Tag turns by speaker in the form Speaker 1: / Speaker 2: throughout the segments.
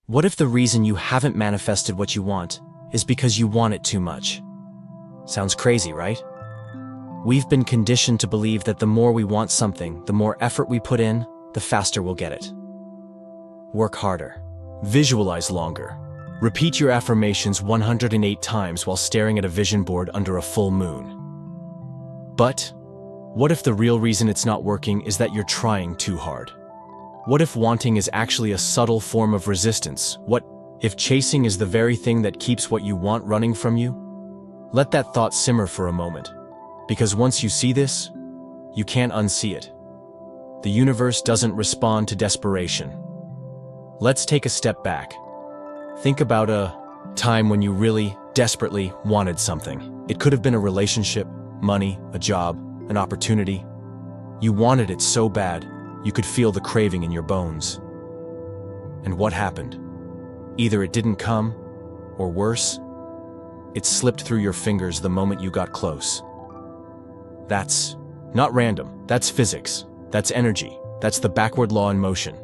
Speaker 1: What if the reason you haven't manifested what you want is because you want it too much? Sounds crazy, right? We've been conditioned to believe that the more we want something, the more effort we put in, the faster we'll get it. Work harder. Visualize longer. Repeat your affirmations 108 times while staring at a vision board under a full moon. But what if the real reason it's not working is that you're trying too hard? What if wanting is actually a subtle form of resistance? What if chasing is the very thing that keeps what you want running from you? Let that thought simmer for a moment, because once you see this, you can't unsee it. The universe doesn't respond to desperation. Let's take a step back. Think about a time when you really, desperately wanted something. It could have been a relationship, money, a job, an opportunity. You wanted it so bad, you could feel the craving in your bones. And what happened? Either it didn't come, or worse, it slipped through your fingers the moment you got close. That's not random, that's physics, that's energy, that's the backward law in motion.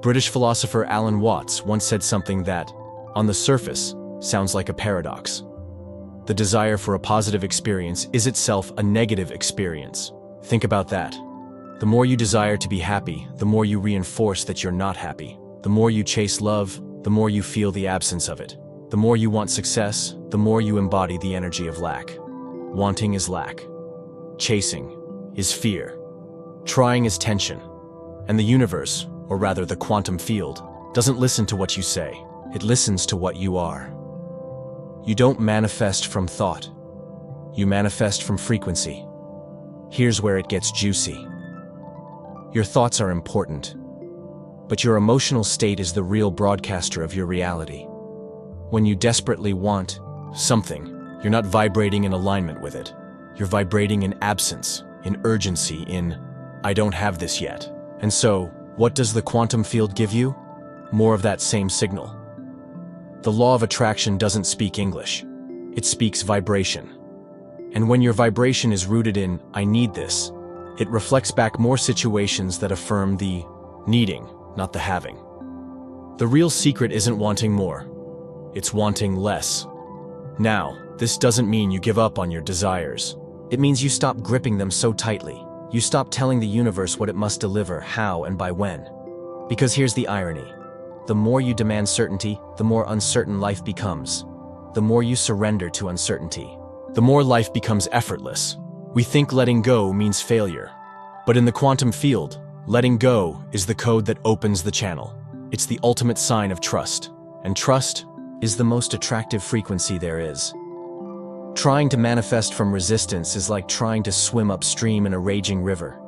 Speaker 1: British philosopher Alan Watts once said something that, on the surface, sounds like a paradox. The desire for a positive experience is itself a negative experience. Think about that. The more you desire to be happy, the more you reinforce that you're not happy. The more you chase love, the more you feel the absence of it. The more you want success, the more you embody the energy of lack. Wanting is lack. Chasing is fear. Trying is tension. And the universe, or rather the quantum field, doesn't listen to what you say. It listens to what you are. You don't manifest from thought. You manifest from frequency. Here's where it gets juicy. Your thoughts are important, but your emotional state is the real broadcaster of your reality. When you desperately want something, you're not vibrating in alignment with it. You're vibrating in absence, in urgency, in, I don't have this yet. And so, what does the quantum field give you? More of that same signal. The law of attraction doesn't speak English. It speaks vibration. And when your vibration is rooted in, I need this, it reflects back more situations that affirm the needing, not the having. The real secret isn't wanting more. It's wanting less. Now, this doesn't mean you give up on your desires. It means you stop gripping them so tightly. You stop telling the universe what it must deliver, how, and by when. Because here's the irony. The more you demand certainty, the more uncertain life becomes. The more you surrender to uncertainty, the more life becomes effortless. We think letting go means failure. But in the quantum field, letting go is the code that opens the channel. It's the ultimate sign of trust. And trust is the most attractive frequency there is. Trying to manifest from resistance is like trying to swim upstream in a raging river.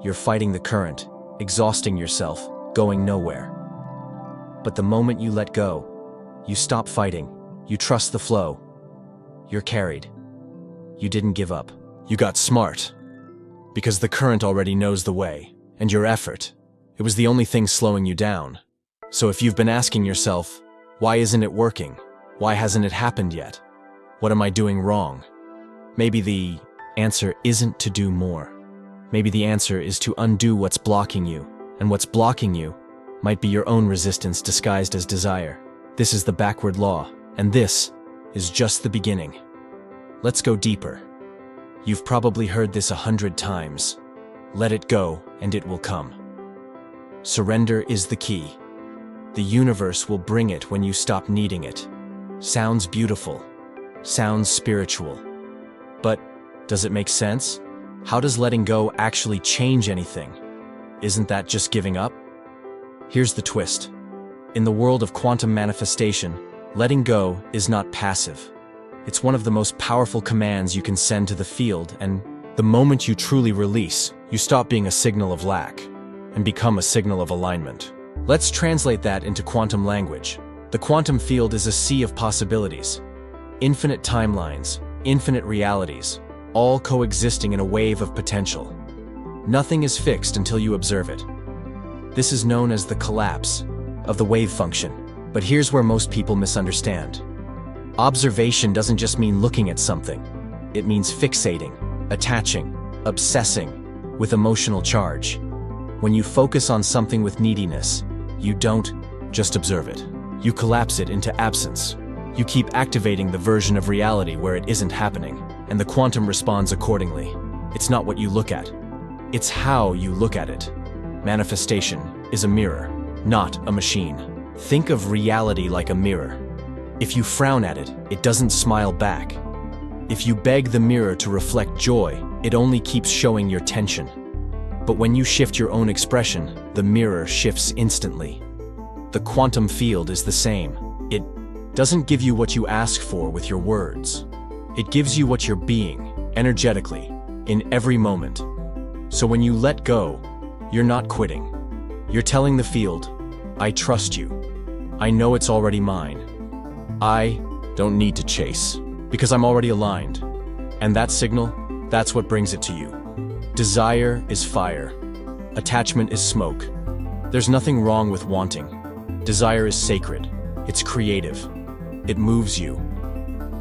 Speaker 1: You're fighting the current, exhausting yourself, going nowhere. But the moment you let go, you stop fighting, you trust the flow. You're carried. You didn't give up. You got smart. Because the current already knows the way, and your effort, it was the only thing slowing you down. So if you've been asking yourself, why isn't it working? Why hasn't it happened yet? What am I doing wrong? Maybe the answer isn't to do more. Maybe the answer is to undo what's blocking you, and what's blocking you might be your own resistance disguised as desire. This is the backward law, and this is just the beginning. Let's go deeper. You've probably heard this 100 times. Let it go, and it will come. Surrender is the key. The universe will bring it when you stop needing it. Sounds beautiful. Sounds spiritual. But does it make sense? How does letting go actually change anything? Isn't that just giving up? Here's the twist. In the world of quantum manifestation, letting go is not passive. It's one of the most powerful commands you can send to the field, and the moment you truly release, you stop being a signal of lack and become a signal of alignment. Let's translate that into quantum language. The quantum field is a sea of possibilities. Infinite timelines, infinite realities, all coexisting in a wave of potential. Nothing is fixed until you observe it. This is known as the collapse of the wave function. But here's where most people misunderstand. Observation doesn't just mean looking at something. It means fixating, attaching, obsessing with emotional charge. When you focus on something with neediness, you don't just observe it. You collapse it into absence. You keep activating the version of reality where it isn't happening, and the quantum responds accordingly. It's not what you look at. It's how you look at it. Manifestation is a mirror, not a machine. Think of reality like a mirror. If you frown at it, it doesn't smile back. If you beg the mirror to reflect joy, it only keeps showing your tension. But when you shift your own expression, the mirror shifts instantly. The quantum field is the same. It doesn't give you what you ask for with your words. It gives you what you're being, energetically, in every moment. So when you let go, you're not quitting. You're telling the field, I trust you. I know it's already mine. I don't need to chase, because I'm already aligned. And that signal, that's what brings it to you. Desire is fire. Attachment is smoke. There's nothing wrong with wanting. Desire is sacred. It's creative. It moves you.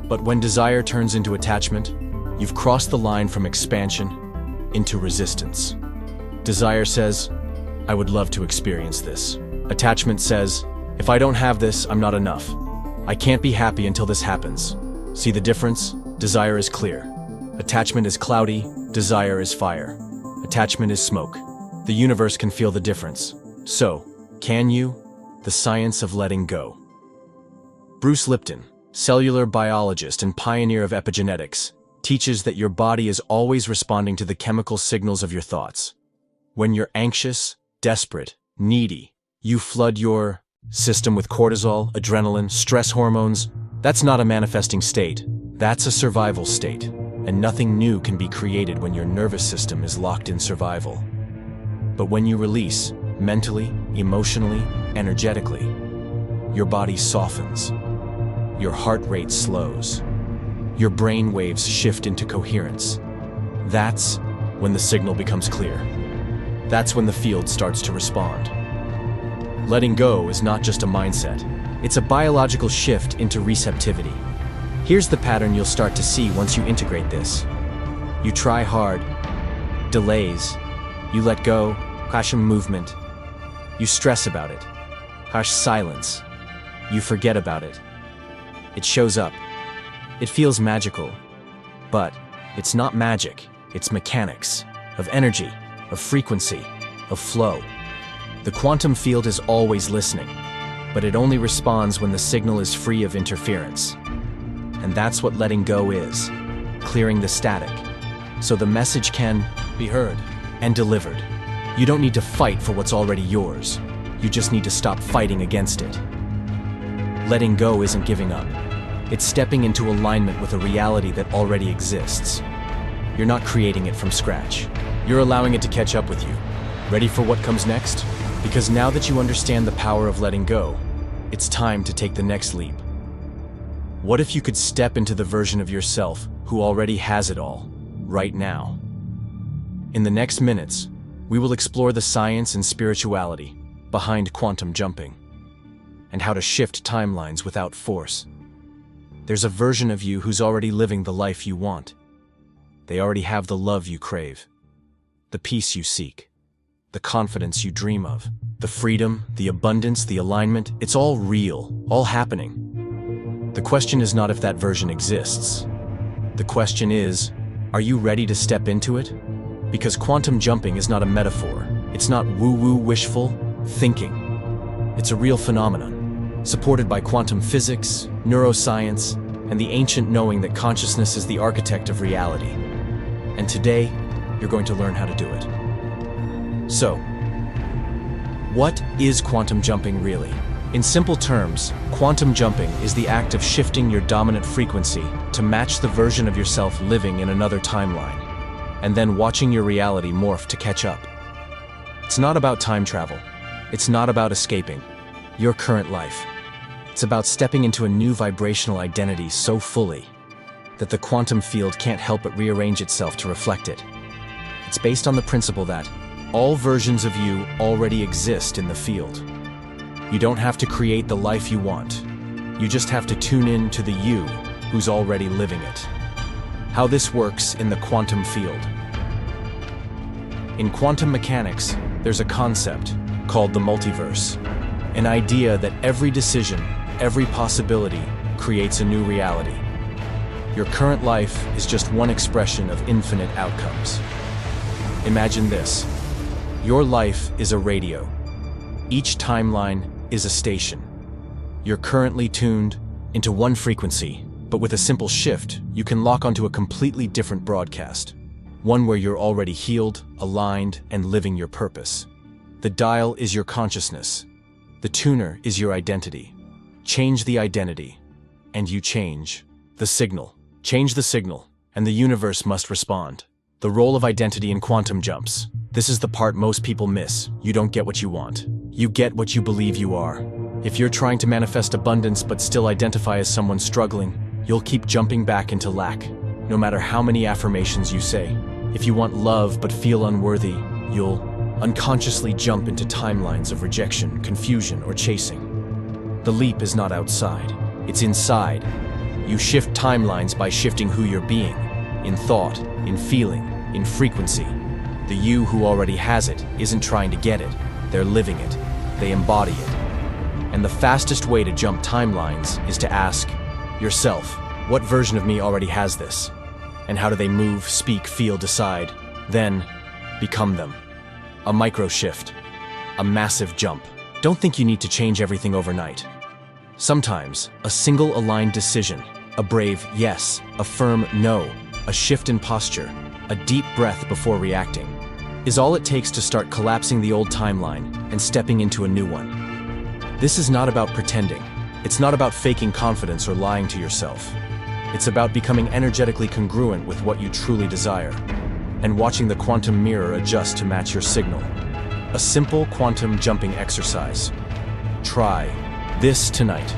Speaker 1: But when desire turns into attachment, you've crossed the line from expansion into resistance. Desire says, I would love to experience this. Attachment says, if I don't have this, I'm not enough. I can't be happy until this happens. See the difference? Desire is clear. Attachment is cloudy. Desire is fire. Attachment is smoke. The universe can feel the difference. So, can you? The science of letting go. Bruce Lipton, cellular biologist and pioneer of epigenetics, teaches that your body is always responding to the chemical signals of your thoughts. When you're anxious, desperate, needy, you flood your system with cortisol, adrenaline, stress hormones. That's not a manifesting state. That's a survival state. And nothing new can be created when your nervous system is locked in survival. But when you release, mentally, emotionally, energetically, your body softens. Your heart rate slows. Your brain waves shift into coherence. That's when the signal becomes clear. That's when the field starts to respond. Letting go is not just a mindset. It's a biological shift into receptivity. Here's the pattern you'll start to see once you integrate this. You try hard, delays, you let go, caution movement. You stress about it, harsh silence. You forget about it. It shows up. It feels magical, but it's not magic. It's mechanics of energy, of frequency, of flow. The quantum field is always listening, but it only responds when the signal is free of interference. And that's what letting go is, clearing the static, so the message can be heard and delivered. You don't need to fight for what's already yours. You just need to stop fighting against it. Letting go isn't giving up. It's stepping into alignment with a reality that already exists. You're not creating it from scratch. You're allowing it to catch up with you. Ready for what comes next? Because now that you understand the power of letting go, it's time to take the next leap. What if you could step into the version of yourself who already has it all, right now? In the next minutes, we will explore the science and spirituality behind quantum jumping, and how to shift timelines without force. There's a version of you who's already living the life you want. They already have the love you crave, the peace you seek, the confidence you dream of, the freedom, the abundance, the alignment. It's all real, all happening. The question is not if that version exists. The question is, are you ready to step into it? Because quantum jumping is not a metaphor. It's not woo-woo wishful thinking. It's a real phenomenon, supported by quantum physics, neuroscience, and the ancient knowing that consciousness is the architect of reality. And today, you're going to learn how to do it. So, what is quantum jumping really? In simple terms, quantum jumping is the act of shifting your dominant frequency to match the version of yourself living in another timeline, and then watching your reality morph to catch up. It's not about time travel. It's not about escaping your current life. It's about stepping into a new vibrational identity so fully that the quantum field can't help but rearrange itself to reflect it. It's based on the principle that all versions of you already exist in the field. You don't have to create the life you want. You just have to tune in to the you who's already living it. How this works in the quantum field. In quantum mechanics, there's a concept called the multiverse. An idea that every decision, every possibility, creates a new reality. Your current life is just one expression of infinite outcomes. Imagine this. Your life is a radio. Each timeline is a station. You're currently tuned into one frequency, but with a simple shift, you can lock onto a completely different broadcast. One where you're already healed, aligned, and living your purpose. The dial is your consciousness. The tuner is your identity. Change the identity, and you change the signal. Change the signal, and the universe must respond. The role of identity in quantum jumps. This is the part most people miss. You don't get what you want. You get what you believe you are. If you're trying to manifest abundance but still identify as someone struggling, you'll keep jumping back into lack, no matter how many affirmations you say. If you want love but feel unworthy, you'll unconsciously jump into timelines of rejection, confusion, or chasing. The leap is not outside, it's inside. You shift timelines by shifting who you're being, in thought, in feeling, in frequency. The you who already has it isn't trying to get it, they're living it, they embody it. And the fastest way to jump timelines is to ask yourself, what version of me already has this? And how do they move, speak, feel, decide, then become them? A micro shift, a massive jump. Don't think you need to change everything overnight. Sometimes, a single aligned decision, a brave yes, a firm no, a shift in posture, a deep breath before reacting, is all it takes to start collapsing the old timeline and stepping into a new one. This is not about pretending. It's not about faking confidence or lying to yourself. It's about becoming energetically congruent with what you truly desire, and watching the quantum mirror adjust to match your signal. A simple quantum jumping exercise. Try this tonight.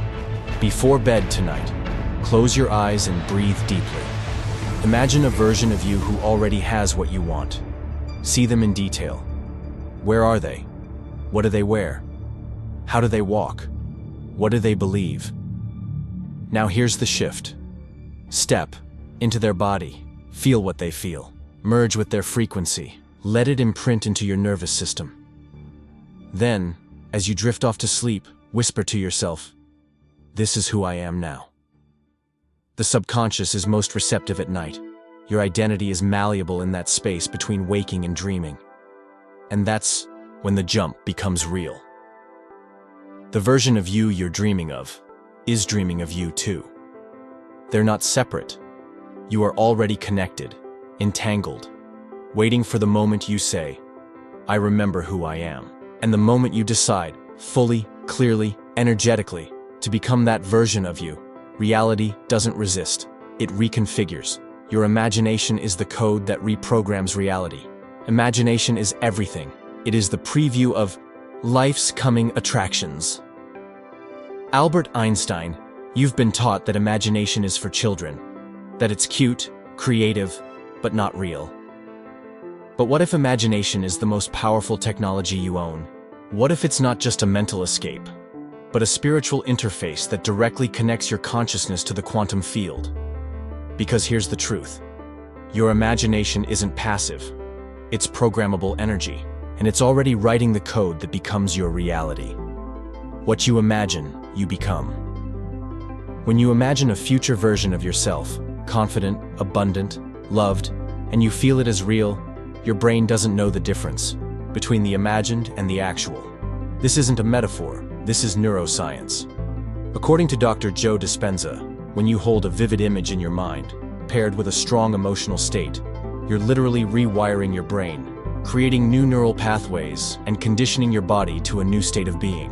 Speaker 1: Before bed tonight, close your eyes and breathe deeply. Imagine a version of you who already has what you want. See them in detail. Where are they? What do they wear? How do they walk? What do they believe? Now here's the shift. Step into their body. Feel what they feel. Merge with their frequency. Let it imprint into your nervous system. Then, as you drift off to sleep, whisper to yourself, "This is who I am now." The subconscious is most receptive at night. Your identity is malleable in that space between waking and dreaming. And that's when the jump becomes real. The version of you you're dreaming of is dreaming of you too. They're not separate. You are already connected, entangled, waiting for the moment you say, "I remember who I am." And the moment you decide, fully, clearly, energetically, to become that version of you, reality doesn't resist. It reconfigures. Your imagination is the code that reprograms reality. Imagination is everything. It is the preview of life's coming attractions. Albert Einstein, you've been taught that imagination is for children, that it's cute, creative, but not real. But what if imagination is the most powerful technology you own? What if it's not just a mental escape, but a spiritual interface that directly connects your consciousness to the quantum field? Because here's the truth. Your imagination isn't passive. It's programmable energy, and it's already writing the code that becomes your reality. What you imagine, you become. When you imagine a future version of yourself, confident, abundant, loved, and you feel it as real, your brain doesn't know the difference between the imagined and the actual. This isn't a metaphor, this is neuroscience. According to Dr. Joe Dispenza, when you hold a vivid image in your mind, paired with a strong emotional state, you're literally rewiring your brain, creating new neural pathways and conditioning your body to a new state of being.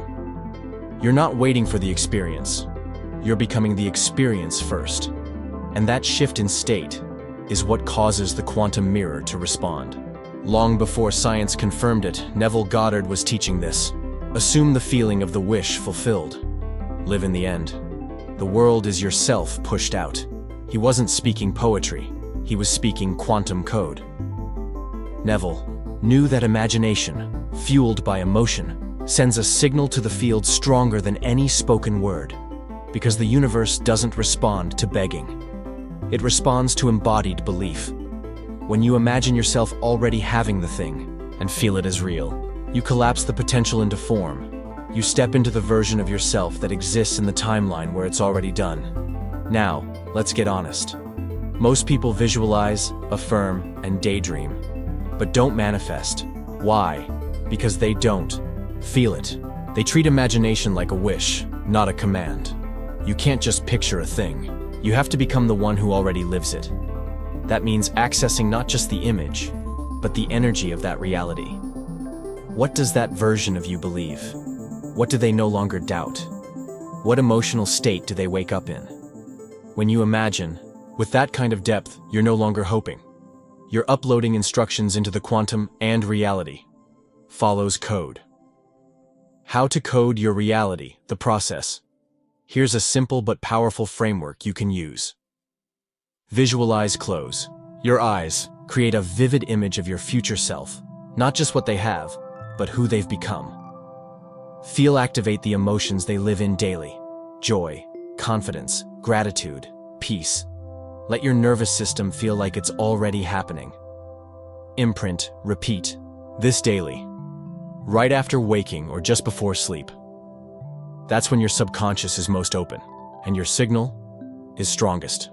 Speaker 1: You're not waiting for the experience, you're becoming the experience first. And that shift in state is what causes the quantum mirror to respond. Long before science confirmed it, Neville Goddard was teaching this. Assume the feeling of the wish fulfilled. Live in the end. The world is yourself pushed out. He wasn't speaking poetry, he was speaking quantum code. Neville knew that imagination, fueled by emotion, sends a signal to the field stronger than any spoken word, because the universe doesn't respond to begging. It responds to embodied belief. When you imagine yourself already having the thing and feel it as real, you collapse the potential into form. You step into the version of yourself that exists in the timeline where it's already done. Now, let's get honest. Most people visualize, affirm, and daydream, but don't manifest. Why? Because they don't feel it. They treat imagination like a wish, not a command. You can't just picture a thing. You have to become the one who already lives it. That means accessing not just the image, but the energy of that reality. What does that version of you believe? What do they no longer doubt? What emotional state do they wake up in? When you imagine, with that kind of depth, you're no longer hoping. You're uploading instructions into the quantum, and reality follows code. How to code your reality, the process. Here's a simple but powerful framework you can use. Visualize. Close your eyes. Create a vivid image of your future self, not just what they have, but who they've become. Feel. Activate the emotions they live in daily: joy, confidence, gratitude, peace. Let your nervous system feel like it's already happening. Imprint. Repeat this daily, right after waking or just before sleep. That's when your subconscious is most open, and your signal is strongest.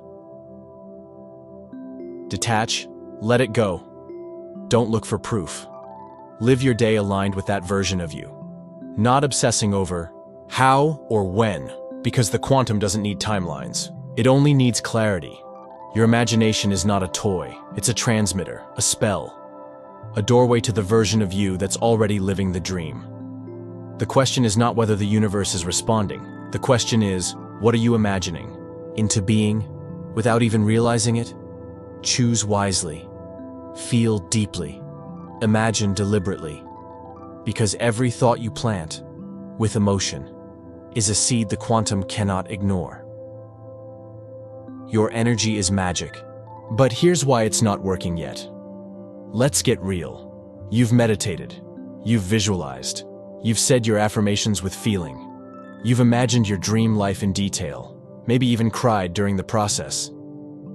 Speaker 1: Detach. Let it go. Don't look for proof. Live your day aligned with that version of you. Not obsessing over how or when, because the quantum doesn't need timelines. It only needs clarity. Your imagination is not a toy. It's a transmitter, a spell, a doorway to the version of you that's already living the dream. The question is not whether the universe is responding. The question is, what are you imagining into being without even realizing it? Choose wisely. Feel deeply. Imagine deliberately. Because every thought you plant with emotion is a seed the quantum cannot ignore. Your energy is magic. But here's why it's not working yet. Let's get real. You've meditated. You've visualized. You've said your affirmations with feeling. You've imagined your dream life in detail, maybe even cried during the process.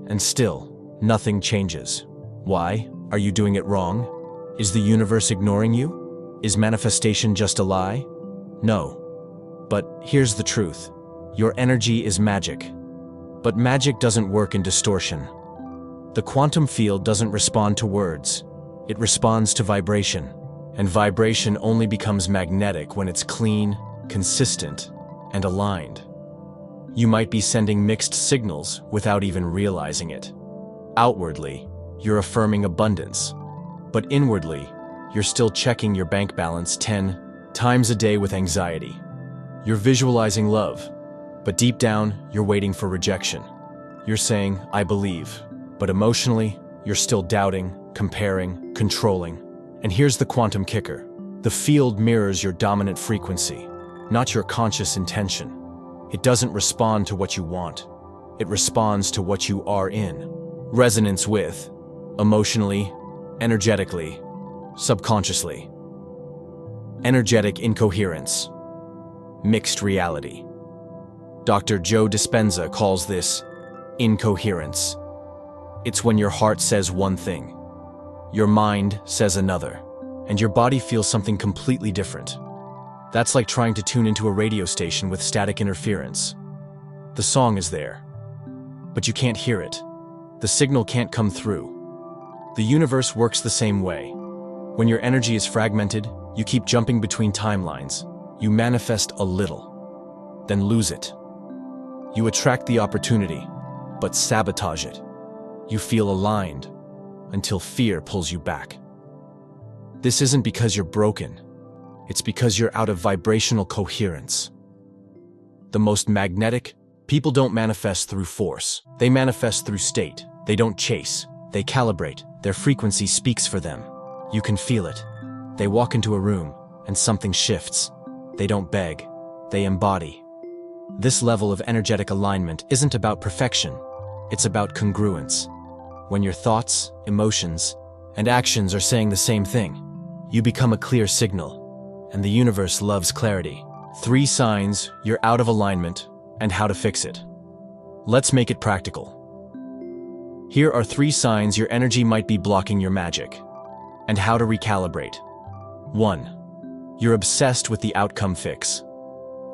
Speaker 1: And still, nothing changes. Why? Are you doing it wrong? Is the universe ignoring you? Is manifestation just a lie? No. But here's the truth. Your energy is magic. But magic doesn't work in distortion. The quantum field doesn't respond to words. It responds to vibration. And vibration only becomes magnetic when it's clean, consistent, and aligned. You might be sending mixed signals without even realizing it. Outwardly, you're affirming abundance. But inwardly, you're still checking your bank balance 10 times a day with anxiety. You're visualizing love, but deep down, you're waiting for rejection. You're saying, I believe, but emotionally, you're still doubting, comparing, controlling. And here's the quantum kicker. The field mirrors your dominant frequency, not your conscious intention. It doesn't respond to what you want. It responds to what you are in resonance with, emotionally, energetically, subconsciously. Energetic incoherence. Mixed reality. Dr. Joe Dispenza calls this incoherence. It's when your heart says one thing, your mind says another, and your body feels something completely different. That's like trying to tune into a radio station with static interference. The song is there, but you can't hear it. The signal can't come through. The universe works the same way. When your energy is fragmented, you keep jumping between timelines. You manifest a little, then lose it. You attract the opportunity, but sabotage it. You feel aligned until fear pulls you back. This isn't because you're broken. It's because you're out of vibrational coherence. The most magnetic people don't manifest through force. They manifest through state. They don't chase. They calibrate. Their frequency speaks for them. You can feel it. They walk into a room and something shifts. They don't beg. They embody. This level of energetic alignment isn't about perfection. It's about congruence. When your thoughts, emotions, and actions are saying the same thing, you become a clear signal, and the universe loves clarity. 3 signs you're out of alignment and how to fix it. Let's make it practical. Here are 3 signs your energy might be blocking your magic, and how to recalibrate. 1. You're obsessed with the outcome fix.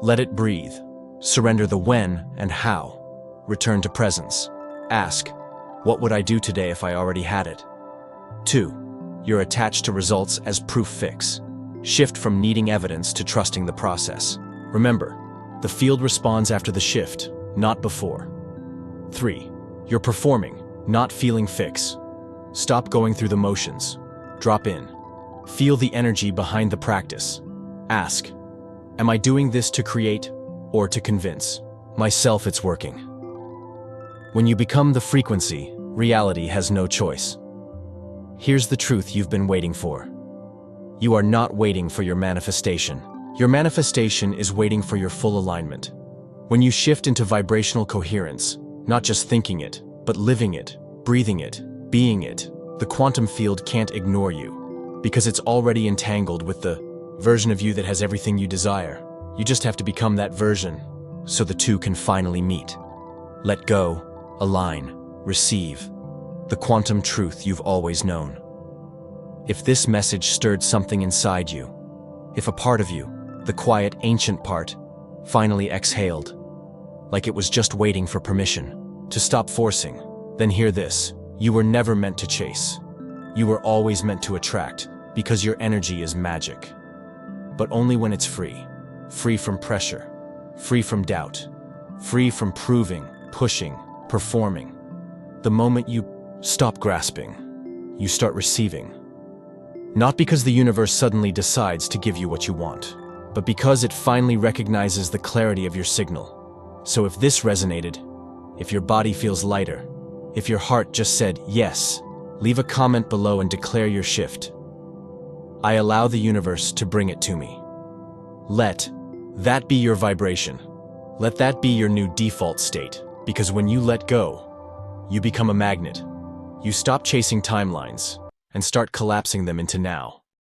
Speaker 1: Let it breathe. Surrender the when and how. Return to presence. Ask, what would I do today if I already had it? 2. You're attached to results as proof fix. Shift from needing evidence to trusting the process. Remember, the field responds after the shift, not before. 3. You're performing, not feeling fix. Stop going through the motions. Drop in. Feel the energy behind the practice. Ask, am I doing this to create or to convince myself it's working? When you become the frequency, reality has no choice. Here's the truth you've been waiting for. You are not waiting for your manifestation. Your manifestation is waiting for your full alignment. When you shift into vibrational coherence, not just thinking it, but living it, breathing it, being it, the quantum field can't ignore you, because it's already entangled with the version of you that has everything you desire. You just have to become that version, so the two can finally meet. Let go, align, receive the quantum truth you've always known. If this message stirred something inside you, if a part of you, the quiet, ancient part, finally exhaled, like it was just waiting for permission to stop forcing, then hear this. You were never meant to chase. You were always meant to attract, because your energy is magic. But only when it's free. Free from pressure, free from doubt, free from proving, pushing, performing. The moment you stop grasping, you start receiving. Not because the universe suddenly decides to give you what you want, but because it finally recognizes the clarity of your signal. So if this resonated, if your body feels lighter, if your heart just said yes, leave a comment below and declare your shift. I allow the universe to bring it to me. Let that be your vibration. Let that be your new default state, because when you let go, you become a magnet. You stop chasing timelines and start collapsing them into now.